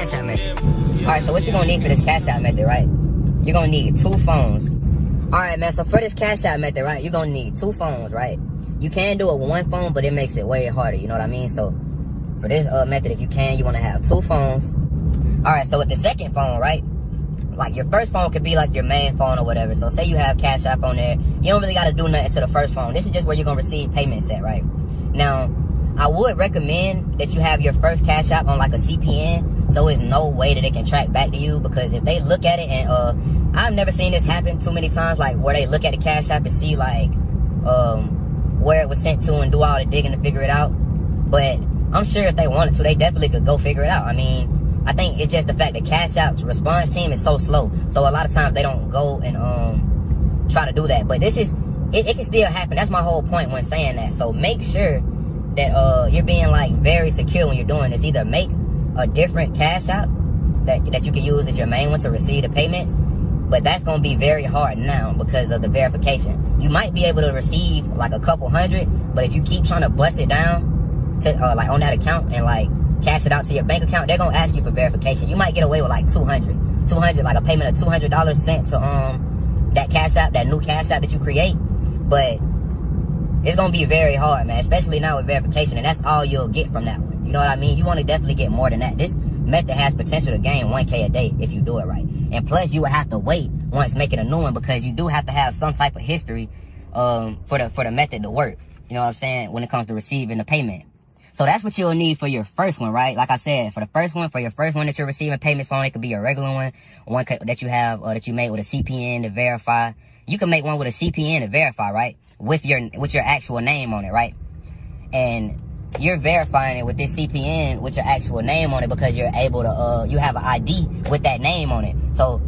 Cash App method. Alright, so what you're gonna need for this Cash App method, right? You're gonna need 2 phones. Alright, man, so for this Cash App method, right, you're gonna need 2 phones, right? You can do it with 1 phone, but it makes it way harder, you know what I mean? So for this method, if you can, you wanna have 2 phones. Alright, so with the second phone, right? Like your first phone could be like your main phone or whatever. So say you have Cash App on there, you don't really gotta do nothing to the first phone. This is just where you're gonna receive payments at, right? Now, I would recommend that you have your first Cash App on like a CPN, so there's no way that it can track back to you, because if they look at it, and I've never seen this happen too many times, like where they look at the Cash App and see like where it was sent to and do all the digging to figure it out. But I'm sure if they wanted to, they definitely could go figure it out. I mean, I think it's just the fact that Cash App's response team is so slow, so a lot of times they don't go and try to do that. But this is, it can still happen. That's my whole point when saying that. So make sure that you're being like very secure when you're doing this. Either make a different Cash App that you can use as your main one to receive the payments, but that's going to be very hard now because of the verification. You might be able to receive like a couple hundred, but if you keep trying to bust it down to like on that account and like cash it out to your bank account, they're going to ask you for verification. You might get away with like 200, like a payment of $200 sent to that Cash App, that new Cash App that you create. But it's going to be very hard, man, especially now with verification, and that's all you'll get from that one. You know what I mean? You want to definitely get more than that. This method has potential to gain 1K a day if you do it right. And plus, you would have to wait once making a new one, because you do have to have some type of history for the method to work. You know what I'm saying? When it comes to receiving the payment. So that's what you'll need for your first one, right? Like I said, for your first one that you're receiving payments on, it could be a regular one that you have, that you made with a CPN to verify. You can make one with a CPN to verify, right? With your actual name on it, right? And you're verifying it with this CPN with your actual name on it, because you're able to, you have an ID with that name on it. So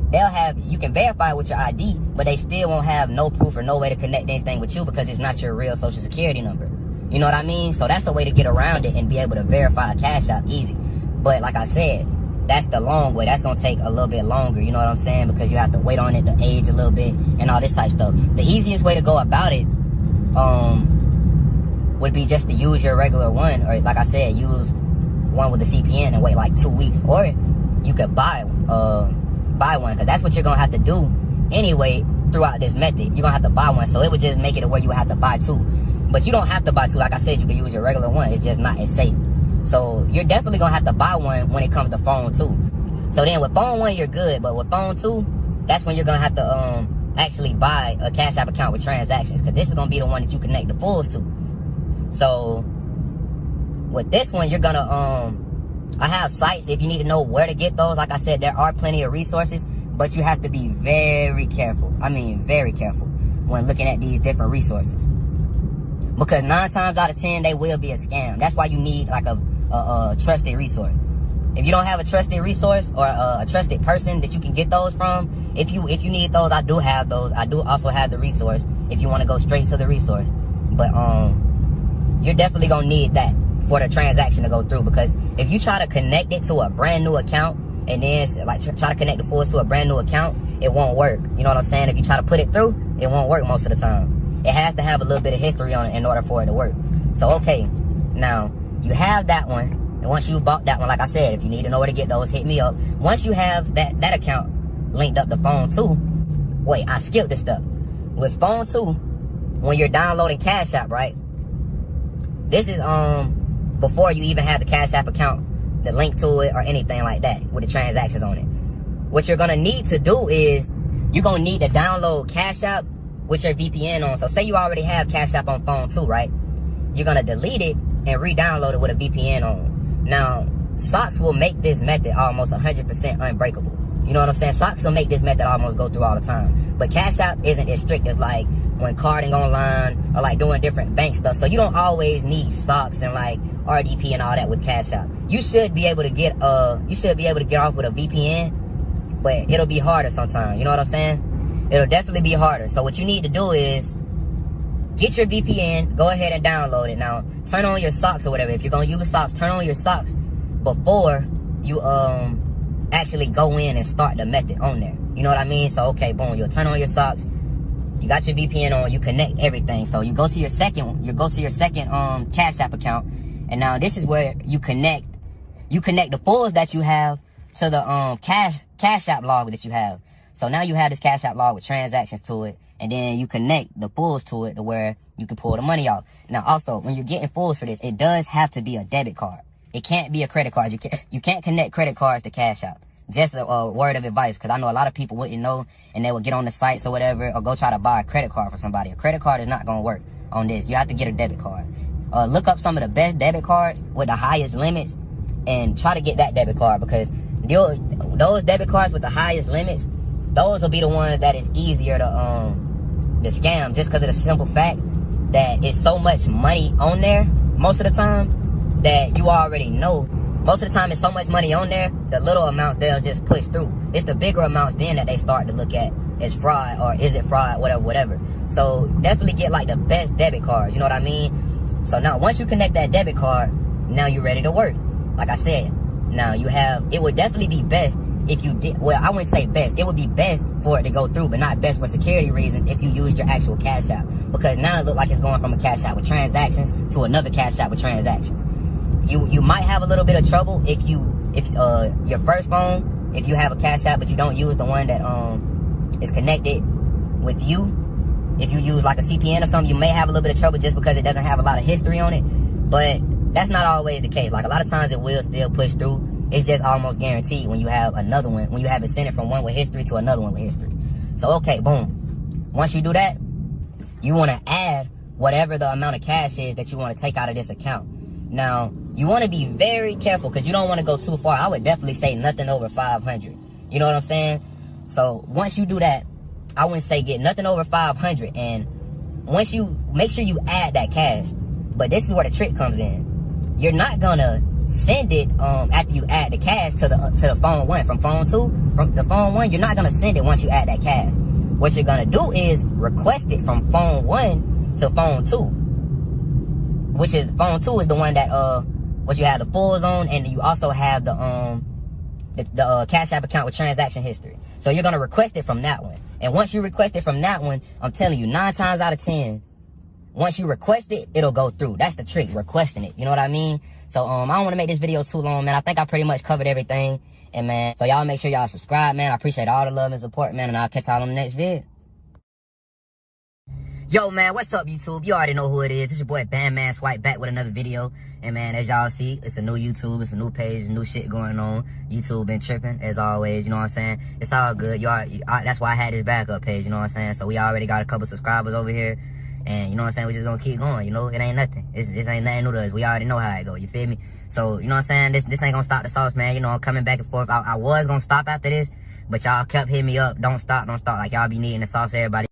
you can verify it with your ID, but they still won't have no proof or no way to connect anything with you, because it's not your real social security number. You know what I mean? So that's a way to get around it and be able to verify a Cash App easy. But like I said, that's the long way. That's going to take a little bit longer, you know what I'm saying? Because you have to wait on it to age a little bit and all this type of stuff. The easiest way to go about it would be just to use your regular one, or like I said, use one with the CPN and wait like 2 weeks. Or you could buy one, because that's what you're going to have to do anyway throughout this method. You're going to have to buy one, so it would just make it where you would have to buy 2. But you don't have to buy 2. Like I said, you can use your regular one. It's just not as safe. So you're definitely going to have to buy one when it comes to phone 2. So then with phone 1, you're good. But with phone 2, that's when you're going to have to actually buy a Cash App account with transactions, because this is going to be the one that you connect the fulls to. So with this one, you're going to, I have sites if you need to know where to get those. Like I said, there are plenty of resources, but you have to be very careful. I mean, very careful when looking at these different resources. Because 9 times out of 10, they will be a scam. That's why you need like a trusted resource. If you don't have a trusted resource or a trusted person that you can get those from, if you need those, I do have those. I do also have the resource if you want to go straight to the resource. But you're definitely gonna need that for the transaction to go through, because if you try to connect it to a brand new account and then like try to connect the fulls to a brand new account, it won't work. You know what I'm saying? If you try to put it through, it won't work most of the time. It has to have a little bit of history on it in order for it to work. So, okay, now you have that one. And once you bought that one, like I said, if you need to know where to get those, hit me up. Once you have that account linked up to phone 2, wait, I skipped this step. With phone 2, when you're downloading Cash App, right? This is before you even have the Cash App account, the link to it or anything like that with the transactions on it. What you're gonna need to do is you're gonna need to download Cash App with your VPN on. So say you already have Cash App on phone 2, right? You're gonna delete it and re-download it with a VPN on. Now, socks will make this method almost 100% unbreakable. You know what I'm saying? Socks will make this method almost go through all the time. But Cash App isn't as strict as like when carding online or like doing different bank stuff. So you don't always need socks and like RDP and all that with Cash App. You should be able to get off with a VPN, but it'll be harder sometimes. You know what I'm saying? It'll definitely be harder. So what you need to do is get your VPN, go ahead and download it. Now, turn on your socks or whatever. If you're going to use socks, turn on your socks before you actually go in and start the method on there. You know what I mean? So, okay, boom, you'll turn on your socks. You got your VPN on, you connect everything. So you go to your second Cash App account. And now this is where you connect the fulls that you have to the Cashapp log that you have. So now you have this Cashapp log with transactions to it, and then you connect the pulls to it to where you can pull the money out. Now also, when you're getting pulls for this, it does have to be a debit card. It can't be a credit card. You can't connect credit cards to Cashapp. Just a word of advice, because I know a lot of people wouldn't know, and they would get on the sites or whatever, or go try to buy a credit card for somebody. A credit card is not going to work on this. You have to get a debit card. Look up some of the best debit cards with the highest limits and try to get that debit card, because those debit cards with the highest limits, those will be the ones that is easier to scam, just because of the simple fact that it's so much money on there most of the time that you already know. Most of the time it's so much money on there, the little amounts they'll just push through. It's the bigger amounts then that they start to look at as fraud, or is it fraud, whatever. So definitely get like the best debit cards, you know what I mean? So now once you connect that debit card, now you're ready to work. Like I said, now it would definitely be best if you did, well, I wouldn't say best. It would be best for it to go through, but not best for security reasons if you used your actual Cash App. Because now it looks like it's going from a Cash App with transactions to another Cash App with transactions. You might have a little bit of trouble if your first phone, if you have a Cash App but you don't use the one that is connected with you. If you use like a CPN or something, you may have a little bit of trouble just because it doesn't have a lot of history on it. But that's not always the case. Like a lot of times it will still push through. It's just almost guaranteed when you have another one, when you have it sent it from one with history to another one with history. So okay, boom. Once you do that, you want to add whatever the amount of cash is that you want to take out of this account. Now, you want to be very careful because you don't want to go too far. I would definitely say nothing over 500. You know what I'm saying? So once you do that, I wouldn't say get nothing over 500. And once you make sure you add that cash, but this is where the trick comes in. You're not gonna send it after you add the cash to the phone one. From phone two, from the phone one, you're not gonna send it once you add that cash. What you're gonna do is request it from phone one to phone two, which is phone two is the one that what you have the pulls on, and you also have the Cash App account with transaction history. So you're gonna request it from that one. And once you request it from that one, I'm telling you, 9 times out of 10, once you request it, it'll go through. That's the trick, requesting it. You know what I mean? So I don't want to make this video too long, man. I think I pretty much covered everything. And man, so y'all make sure y'all subscribe, man. I appreciate all the love and support, man. And I'll catch y'all on the next vid. Yo, man, what's up, YouTube? You already know who it is. It's your boy, Bandman Swipe, back with another video. And, man, as y'all see, it's a new YouTube. It's a new page, new shit going on. YouTube been tripping, as always, you know what I'm saying? It's all good. That's why I had this backup page, you know what I'm saying? So we already got a couple subscribers over here. And, you know what I'm saying? We just gonna keep going, you know? It ain't nothing. This ain't nothing new to us. We already know how it go, you feel me? So, you know what I'm saying? This ain't gonna stop the sauce, man. You know, I'm coming back and forth. I was gonna stop after this, but y'all kept hitting me up. Don't stop. Like, y'all be needing the sauce, everybody.